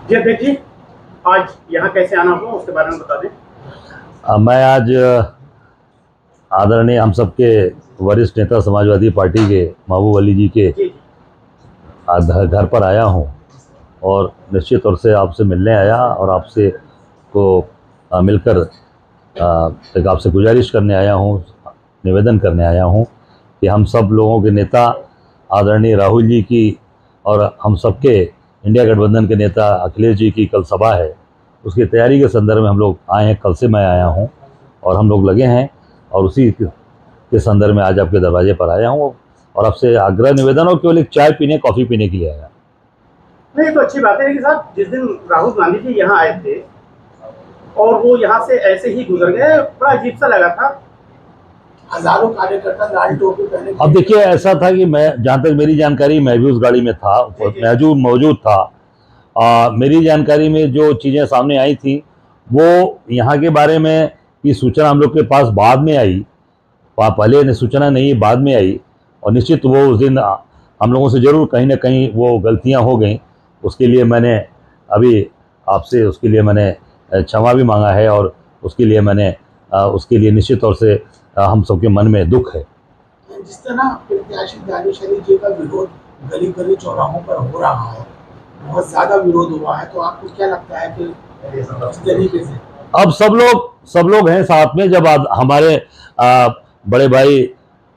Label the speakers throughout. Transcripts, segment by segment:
Speaker 1: जी देखिए, आज यहाँ कैसे आना हुआ उसके बारे में बता दें।
Speaker 2: मैं आज आदरणीय हम सबके वरिष्ठ नेता समाजवादी पार्टी के महबूब अली जी के
Speaker 1: जी जी।
Speaker 2: घर पर आया हूँ और निश्चित तौर से आपसे मिलने आया और आपसे को मिलकर एक आपसे गुजारिश करने आया हूँ, निवेदन करने आया हूँ कि हम सब लोगों के नेता आदरणीय राहुल जी की और हम सबके इंडिया गठबंधन के नेता अखिलेश जी की कल सभा है, उसकी तैयारी के संदर्भ में हम लोग आए हैं। कल से मैं आया हूँ और हम लोग लगे हैं और उसी के संदर्भ में आज आपके दरवाजे पर आया हूँ और आपसे आग्रह निवेदन और केवल एक चाय पीने कॉफ़ी पीने के लिए आया।
Speaker 1: नहीं, तो अच्छी बात है कि साहब जिस दिन राहुल गांधी जी यहाँ आए थे और वो यहाँ से ऐसे ही गुजर गए, बड़ा अजीब सा लगा था। हजारों कार्यकर्ता लाल टोपी पहने।
Speaker 2: अब देखिए, ऐसा था कि मैं, जहाँ तक मेरी जानकारी, मैं भी उस गाड़ी में था, मौजूद था। मेरी जानकारी में जो चीज़ें सामने आई थी वो यहाँ के बारे में की सूचना हम लोग के पास बाद में आई, पहले सूचना नहीं, बाद में आई। और निश्चित वो उस दिन हम लोगों से ज़रूर कहीं ना कहीं वो गलतियाँ हो गई। उसके लिए मैंने अभी आपसे उसके लिए मैंने क्षमा भी मांगा है और उसके लिए निश्चित तौर से हम सबके मन में दुख है।
Speaker 1: जिस तरह प्रत्याशी दानिश अली जी का विरोध गली गली चौराहों पर हो रहा है, बहुत ज्यादा विरोध हुआ है, तो आपको क्या लगता है कि इस तरीके से
Speaker 2: अब सब लोग हैं साथ में, जब हमारे बड़े भाई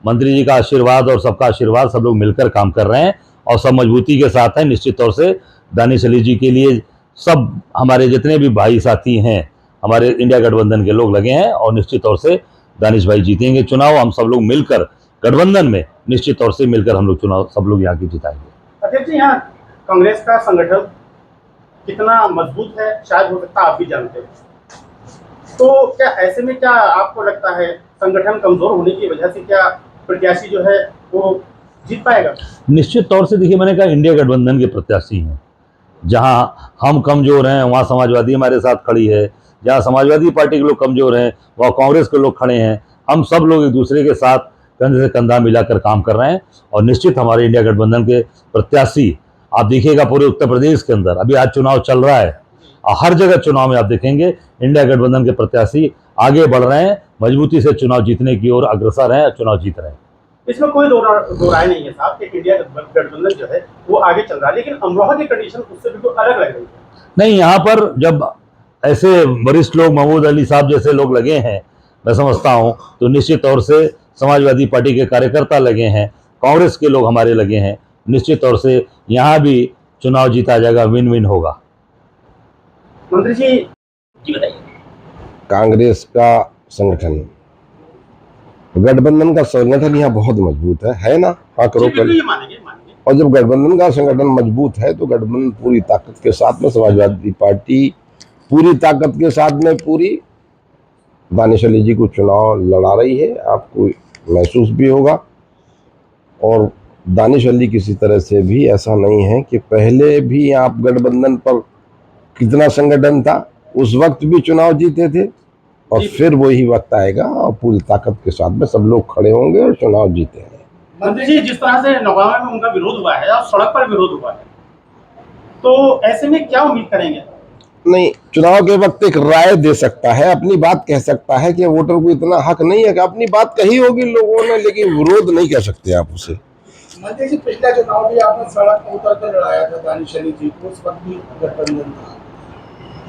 Speaker 2: मंत्री जी का आशीर्वाद और सबका आशीर्वाद, सब लोग मिलकर काम कर रहे हैं और सब मजबूती के साथ हैं। निश्चित तौर से दानिश अली जी के लिए सब हमारे जितने भी भाई साथी हैं, हमारे इंडिया गठबंधन के लोग लगे हैं और निश्चित तौर से दानिश भाई जीतेंगे चुनाव। हम सब लोग मिलकर गठबंधन में निश्चित तौर से मिलकर हम लोग चुनाव सब लोग यहाँ की जिताएंगे।
Speaker 1: अध्यक्ष जी, यहाँ कांग्रेस का संगठन कितना मजबूत है शायद हो सकता है आप भी जानते हैं, तो क्या ऐसे में क्या आपको लगता है संगठन कमजोर होने की वजह से क्या प्रत्याशी जो है वो जीत पाएगा?
Speaker 2: निश्चित तौर से देखिए, मैंने कहा इंडिया गठबंधन के प्रत्याशी हैं। जहाँ हम कमज़ोर हैं वहाँ समाजवादी हमारे साथ खड़ी है, जहाँ समाजवादी पार्टी के लोग कमज़ोर हैं वहाँ कांग्रेस के लोग खड़े हैं। हम सब लोग एक दूसरे के साथ कंधे से कंधा मिलाकर काम कर रहे हैं और निश्चित हमारे इंडिया गठबंधन के प्रत्याशी, आप देखिएगा पूरे उत्तर प्रदेश के अंदर अभी आज चुनाव चल रहा है, हर जगह चुनाव में आप देखेंगे इंडिया गठबंधन के प्रत्याशी आगे बढ़ रहे हैं, मजबूती से चुनाव जीतने की ओर अग्रसर हैं, चुनाव जीत रहे हैं।
Speaker 1: इसमें कोई दो राय नहीं है साहब कि इंडिया गठबंधन जो है वो आगे चल रहा है, लेकिन अमरोहा की कंडीशन उससे बिल्कुल अलग लग रही है।
Speaker 2: नहीं, यहाँ पर जब ऐसे वरिष्ठ लोग महमूद अली साहब जैसे लोग लगे हैं, मैं समझता हूँ, तो निश्चित तौर से समाजवादी पार्टी के कार्यकर्ता लगे हैं, कांग्रेस के लोग हमारे लगे हैं, निश्चित तौर से यहाँ भी चुनाव जीता जाएगा, विन विन होगा।
Speaker 1: मंत्री जी बताइए।
Speaker 3: कांग्रेस का संगठन, गठबंधन का संगठन यहाँ बहुत मजबूत है ना? हाँ करो पहले। और जब गठबंधन का संगठन मजबूत है तो गठबंधन पूरी ताकत के साथ में, समाजवादी पार्टी पूरी ताकत के साथ में पूरी दानिश अली जी को चुनाव लड़ा रही है, आपको महसूस भी होगा। और दानिश अली किसी तरह से भी ऐसा नहीं है कि पहले भी आप गठबंधन पर कितना संगठन था, उस वक्त भी चुनाव जीते थे और फिर वही वक्त आएगा और पूरी ताकत के साथ में सब लोग खड़े होंगे और चुनाव जीतेंगे।
Speaker 1: मंत्री जी, जिस तरह से नौगावा में उनका विरोध हुआ है और सड़क पर विरोध हुआ है, तो ऐसे में क्या उम्मीद करेंगे?
Speaker 3: नहीं, चुनाव के वक्त एक राय दे सकता है, अपनी बात कह सकता है कि वोटर को इतना हक नहीं है कि अपनी बात कही होगी लोगों ने, लेकिन विरोध नहीं कह सकते आप उसे।
Speaker 1: मंत्री जी, पिछला चुनाव भी आपने सड़क पर उतर कर लड़ाया था दानिश अली जी को, उस वक्त भी गठबंधन था,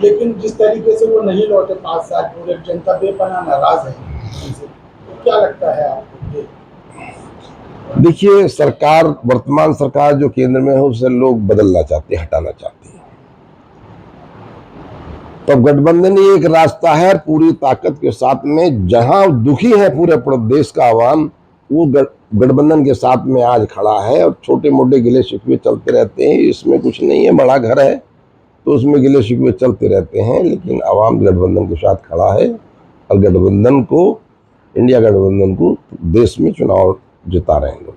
Speaker 1: लेकिन जिस तरीके से वो नहीं लौटे 5 साल पूरे, जनता बेपनाह नाराज है, तो क्या लगता है आपको?
Speaker 3: देखिए, सरकार, वर्तमान सरकार जो केंद्र में है उसे लोग बदलना चाहते हैं, हटाना चाहते हैं, तो गठबंधन ही एक रास्ता है। पूरी ताकत के साथ में जहां दुखी है पूरे प्रदेश का आवाम, वो गठबंधन के साथ में आज खड़ा है। और छोटे मोटे गिले शिकवे चलते रहते हैं, इसमें कुछ नहीं है, बड़ा घर है तो उसमें गिले शिकवे चलते रहते हैं, लेकिन आवाम गठबंधन के साथ खड़ा है और गठबंधन को, इंडिया गठबंधन को देश में चुनाव जिता रहे हैं लोग।